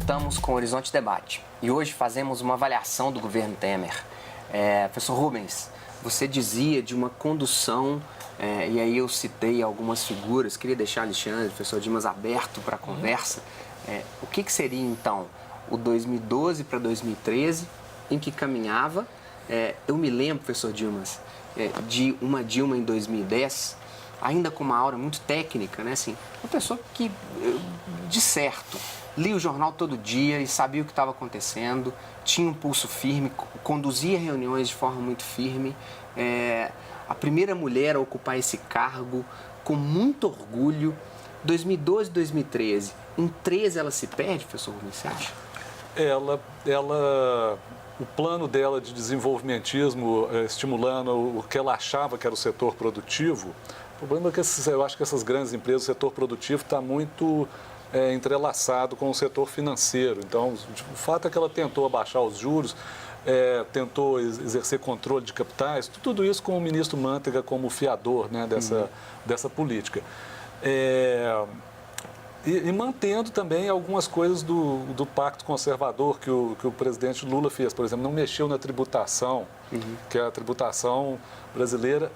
Voltamos com o Horizonte Debate e hoje fazemos uma avaliação do governo Temer. Professor Rubens, você dizia de uma condução, e aí eu citei algumas figuras, queria deixar Alexandre, o professor Dimas aberto para a conversa. O que seria então o 2012 para 2013, em que caminhava? Eu me lembro, professor Dimas, de uma Dilma em 2010, ainda com uma aura muito técnica, né? Assim, uma pessoa que, de certo, lia o jornal todo dia e sabia o que estava acontecendo, tinha um pulso firme, conduzia reuniões de forma muito firme. A primeira mulher a ocupar esse cargo com muito orgulho. 2012, 2013. Em 13 ela se perde, professor Rubens, você acha? O plano dela de desenvolvimentismo, estimulando o que ela achava que era o setor produtivo, o problema é que eu acho que essas grandes empresas, o setor produtivo está muito entrelaçado com o setor financeiro. Então, o fato é que ela tentou abaixar os juros, tentou exercer controle de capitais, tudo isso com o ministro Manteiga como fiador, né, dessa política. E mantendo também algumas coisas do pacto conservador que o presidente Lula fez. Por exemplo, não mexeu na tributação, que é a tributação brasileira.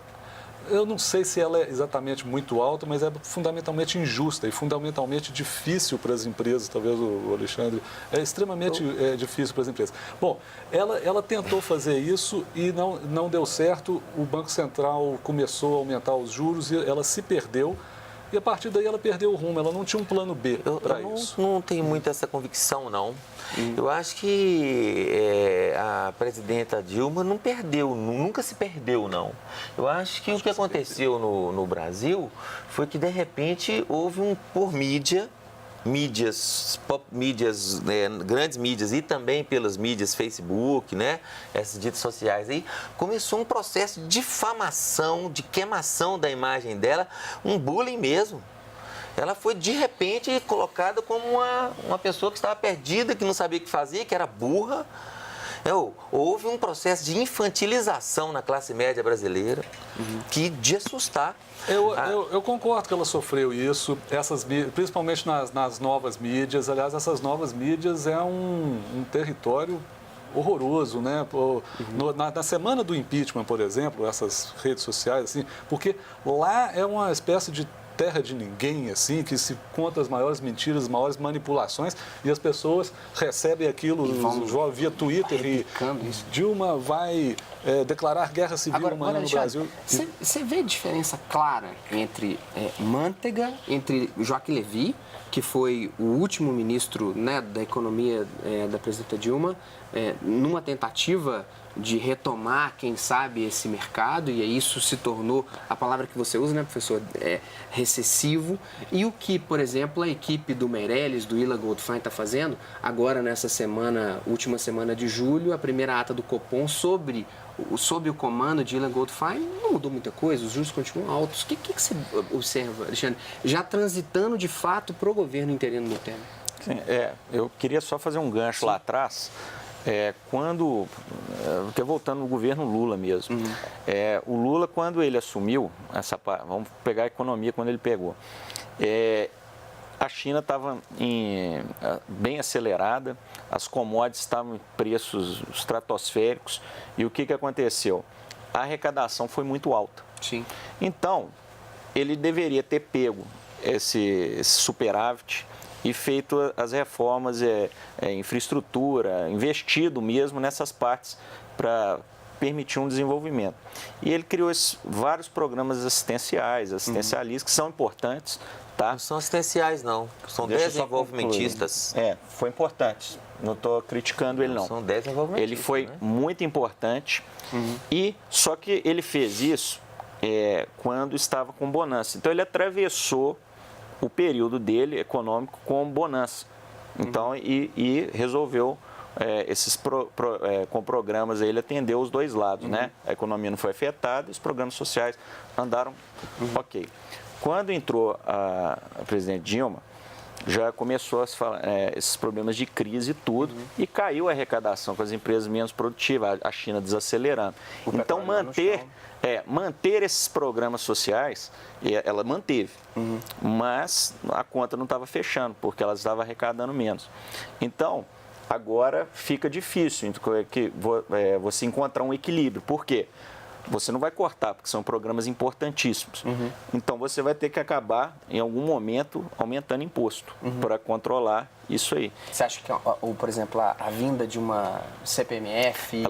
Eu não sei se ela é exatamente muito alta, mas é fundamentalmente injusta e fundamentalmente difícil para as empresas, talvez o Alexandre, é extremamente difícil para as empresas. Bom, ela tentou fazer isso e não deu certo, o Banco Central começou a aumentar os juros e ela se perdeu. E a partir daí ela perdeu o rumo, ela não tinha um plano B para isso. Eu não tenho muito essa convicção, não. Eu acho que a presidenta Dilma não perdeu, nunca se perdeu, não. Eu acho que o que aconteceu no Brasil foi que, de repente, houve por mídias, grandes mídias e também pelas mídias Facebook, né, essas redes sociais aí, começou um processo de difamação, de queimação da imagem dela, um bullying mesmo. Ela foi, de repente, colocada como uma pessoa que estava perdida, que não sabia o que fazer, que era burra. Houve um processo de infantilização na classe média brasileira, que de assustar. Eu concordo que ela sofreu isso, principalmente nas novas mídias. Aliás, essas novas mídias é um território horroroso, né? Na semana do impeachment, por exemplo, essas redes sociais, assim, porque lá é uma espécie de terra de ninguém, assim, que se conta as maiores mentiras, as maiores manipulações e as pessoas recebem aquilo via Twitter e Dilma vai declarar guerra civil amanhã no Brasil. Você vê a diferença clara entre Manteiga, entre Joaquim Levy, que foi o último ministro, né, da economia da presidenta Dilma, numa tentativa de retomar, quem sabe, esse mercado, e aí isso se tornou a palavra que você usa, né, professor, recessivo, e o que, por exemplo, a equipe do Meirelles, do Ila Goldfein está fazendo, agora nessa última semana de julho, a primeira ata do Copom sob o comando de Ila Goldfein, não mudou muita coisa, os juros continuam altos. O que você observa, Alexandre, já transitando de fato para o governo interino no Temer? Sim, eu queria só fazer um gancho lá atrás, porque voltando no governo Lula mesmo, o Lula, quando ele assumiu, vamos pegar a economia quando ele pegou, a China estava bem acelerada, as commodities estavam em preços estratosféricos, e o que aconteceu? A arrecadação foi muito alta. Sim. Então, ele deveria ter pego esse superávit e feito as reformas, infraestrutura, investido mesmo nessas partes para permitir um desenvolvimento. E ele criou vários programas assistencialistas, que são importantes. Tá? Não são assistenciais, não. São desenvolvimentistas. Foi importante. Não estou criticando ele, não. São desenvolvimentistas. Ele foi muito importante. Só que ele fez isso quando estava com bonança. Então, ele atravessou o período dele econômico com bonança. Então, e resolveu, com programas, ele atendeu os dois lados, né? A economia não foi afetada e os programas sociais andaram ok. Quando entrou a presidente Dilma, já começou esses problemas de crise e tudo, e caiu a arrecadação com as empresas menos produtivas, a China desacelerando. Então, manter esses programas sociais, ela manteve, mas a conta não estava fechando, porque ela estava arrecadando menos. Então, agora fica difícil você encontrar um equilíbrio. Por quê? Você não vai cortar, porque são programas importantíssimos. Então, você vai ter que acabar, em algum momento, aumentando imposto para controlar isso aí. Você acha que, por exemplo, a vinda de uma CPMF...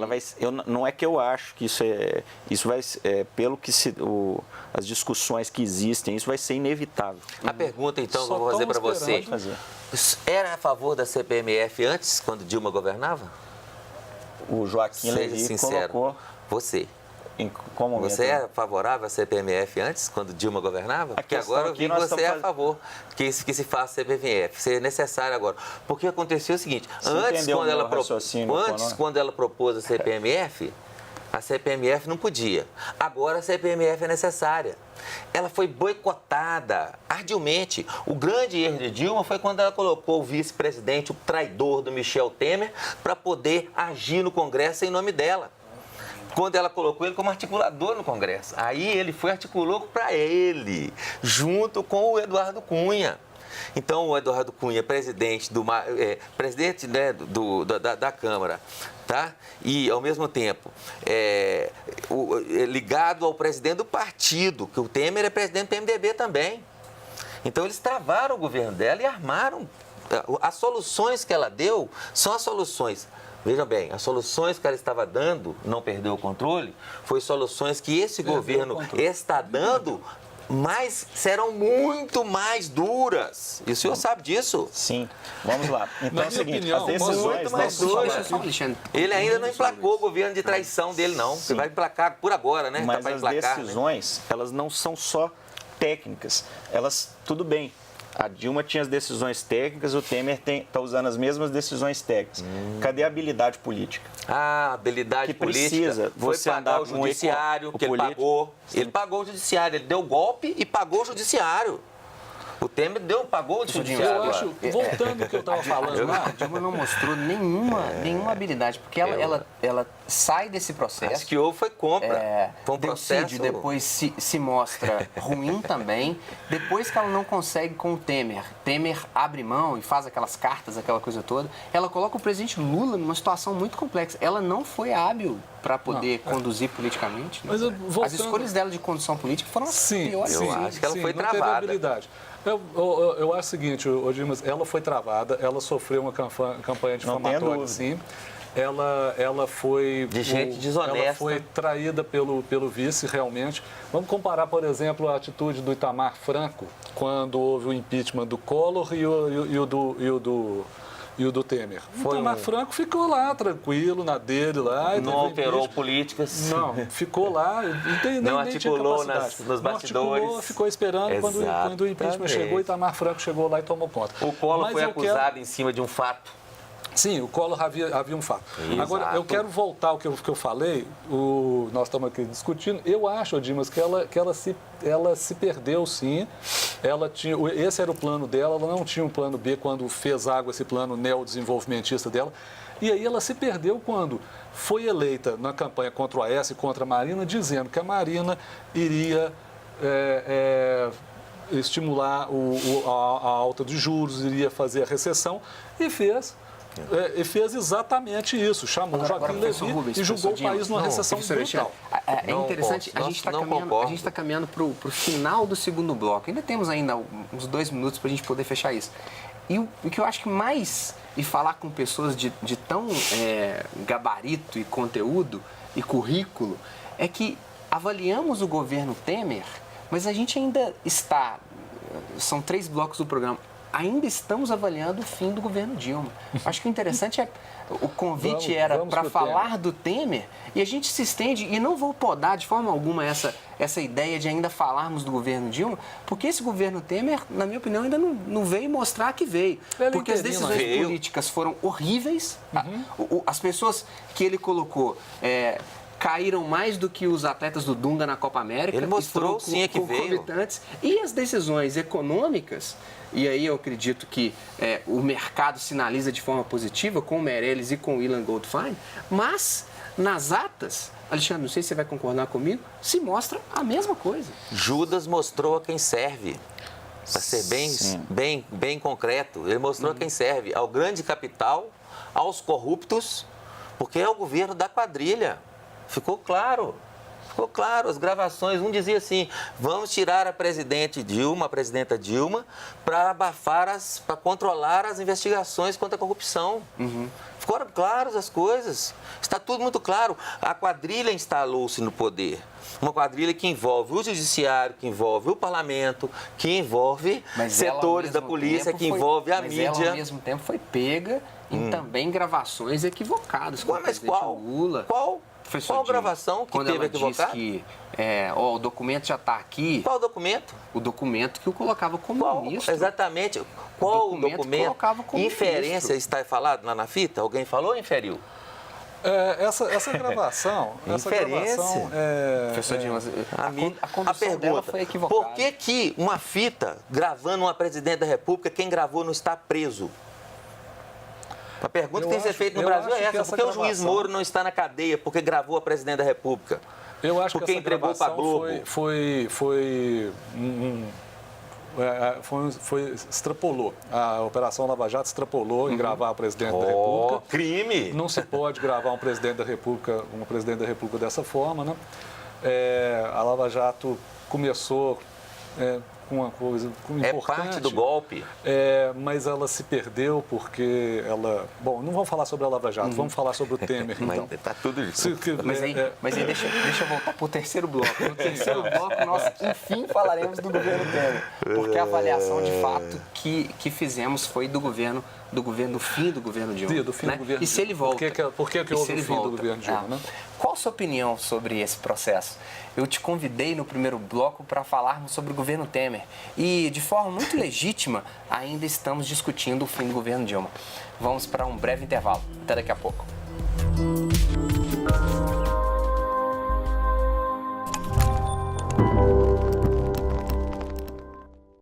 Não é que eu acho que isso vai... pelo que as discussões que existem, isso vai ser inevitável. A pergunta, então, que eu vou fazer para você. Era a favor da CPMF antes, quando Dilma governava? O Joaquim Levy colocou... Você. Em qual momento? Você é favorável à CPMF antes, quando Dilma governava? Porque agora eu vi que você é a favor que se faça CPMF. Isso é necessário agora. Porque aconteceu o seguinte, antes, quando ela propôs a CPMF não podia. Agora a CPMF é necessária. Ela foi boicotada arduamente. O grande erro de Dilma foi quando ela colocou o vice-presidente, o traidor do Michel Temer, para poder agir no Congresso em nome dela. Quando ela colocou ele como articulador no Congresso. Aí ele articulou para ele, junto com o Eduardo Cunha. Então, o Eduardo Cunha, presidente da Câmara, tá? E, ao mesmo tempo, ligado ao presidente do partido, que o Temer é presidente do PMDB também. Então, eles travaram o governo dela e armaram. As soluções que ela deu são as soluções... Vejam bem, as soluções que ela estava dando, não perdeu o controle, foi soluções que esse governo está dando, mas serão muito mais duras. E o senhor sabe disso? Sim. Vamos lá. Então é o seguinte, as decisões... Ele ainda não emplacou o governo de traição dele, não. Você vai emplacar por agora, né? Mas as decisões, elas não são só técnicas. Tudo bem. A Dilma tinha as decisões técnicas, o Temer está usando as mesmas decisões técnicas. Cadê a habilidade política? A habilidade política precisa você andar o judiciário, que ele pagou. Ele pagou o judiciário, ele deu golpe e pagou o judiciário. O Temer pagou o judiciário. Eu acho, voltando ao que eu estava falando lá... A Dilma não mostrou nenhuma habilidade, porque ela sai desse processo... Acho que houve foi compra. Foi um processo... Decide, depois se mostra ruim também. Depois que ela não consegue com o Temer abre mão e faz aquelas cartas, aquela coisa toda, ela coloca o presidente Lula numa situação muito complexa. Ela não foi hábil para poder conduzir politicamente. Mas as escolhas dela de condução política foram as piores. Eu acho que ela foi travada. travada. Habilidade. Eu acho o seguinte, Dimas, ela foi travada, ela sofreu uma campanha difamatória, sim. Ela foi... De gente desonesta. Ela foi traída pelo vice, realmente. Vamos comparar, por exemplo, a atitude do Itamar Franco, quando houve o impeachment do Collor e o do Temer. O Itamar Franco ficou lá, tranquilo, na dele lá. Não alterou políticas. Não, ficou lá. Não articulou nos bastidores. Não articulou, ficou esperando. Quando o impeachment chegou, Itamar Franco chegou lá e tomou conta. O Collor foi acusado em cima de um fato. Sim, o Collor havia um fato. Exato. Agora, eu quero voltar ao que eu falei, nós estamos aqui discutindo. Eu acho, Dimas, que ela se perdeu, sim. Esse era o plano dela, ela não tinha um plano B quando fez água esse plano neodesenvolvimentista dela. E aí ela se perdeu quando foi eleita na campanha contra o Aécio e contra a Marina, dizendo que a Marina iria estimular a alta de juros, iria fazer a recessão, e fez exatamente isso. Chamou Joaquim Levy e julgou o país numa recessão brutal. É interessante, a gente está caminhando para o final do segundo bloco. Ainda temos ainda uns 2 minutos para a gente poder fechar isso. E o que eu acho que mais, e falar com pessoas de tão gabarito e conteúdo e currículo, é que avaliamos o governo Temer, mas a gente ainda está, são 3 blocos do programa, ainda estamos avaliando o fim do governo Dilma. Acho que o interessante o convite era para falar do Temer e a gente se estende, e não vou podar de forma alguma essa ideia de ainda falarmos do governo Dilma, porque esse governo Temer, na minha opinião, ainda não veio mostrar que veio. Porque as decisões políticas foram horríveis, as pessoas que ele colocou... caíram mais do que os atletas do Dunga na Copa América. Ele mostrou, estão sim, é que veio. concomitantes. E as decisões econômicas, e aí eu acredito que o mercado sinaliza de forma positiva com o Meirelles e com o Ilan Goldfein, mas nas atas, Alexandre, não sei se você vai concordar comigo, se mostra a mesma coisa. Judas mostrou a quem serve. Para ser bem concreto, ele mostrou a quem serve, ao grande capital, aos corruptos, porque é o governo da quadrilha. Ficou claro, as gravações, um dizia assim, vamos tirar a presidenta Dilma, para abafar, para controlar as investigações contra a corrupção. Ficaram claras as coisas, está tudo muito claro. A quadrilha instalou-se no poder. Uma quadrilha que envolve o judiciário, que envolve o parlamento, que envolve setores da polícia, que envolve a mídia. Mas ela, ao mesmo tempo, foi pega em também gravações equivocadas. Mas qual? Lula. Qual gravação que teve equivocada? Quando ela disse que o documento já está aqui. Qual documento? O documento que o colocava como ministro. Exatamente. Qual o documento? Inferência ministro. Está falado lá na fita? Alguém falou ou inferiu? Essa gravação... Professor Dimas, a condução pergunta, dela foi equivocada. Por que uma fita gravando uma presidente da República, quem gravou não está preso? A pergunta que tem que ser feita no Brasil é essa. Por que o juiz Moro não está na cadeia porque gravou a presidente da República? Eu acho porque que essa entregou para a Globo? Extrapolou. A Operação Lava Jato extrapolou em gravar a presidente da República. Crime! Não se pode gravar uma presidente da República dessa forma, né? A Lava Jato começou com uma coisa importante. É parte do golpe. Mas ela se perdeu porque ela... Bom, não vamos falar sobre a Lava Jato, vamos falar sobre o Temer, então. Mas tá tudo isso. Mas aí deixa eu voltar para o terceiro bloco. No terceiro bloco, nós, enfim, falaremos do governo Temer. Porque a avaliação, de fato, que fizemos foi do fim do governo Dilma. Do fim do governo. E se ele volta? Por que houve o fim do governo Dilma, né? Qual a sua opinião sobre esse processo? Eu te convidei no primeiro bloco para falarmos sobre o governo Temer. E, de forma muito legítima, ainda estamos discutindo o fim do governo Dilma. Vamos para um breve intervalo. Até daqui a pouco.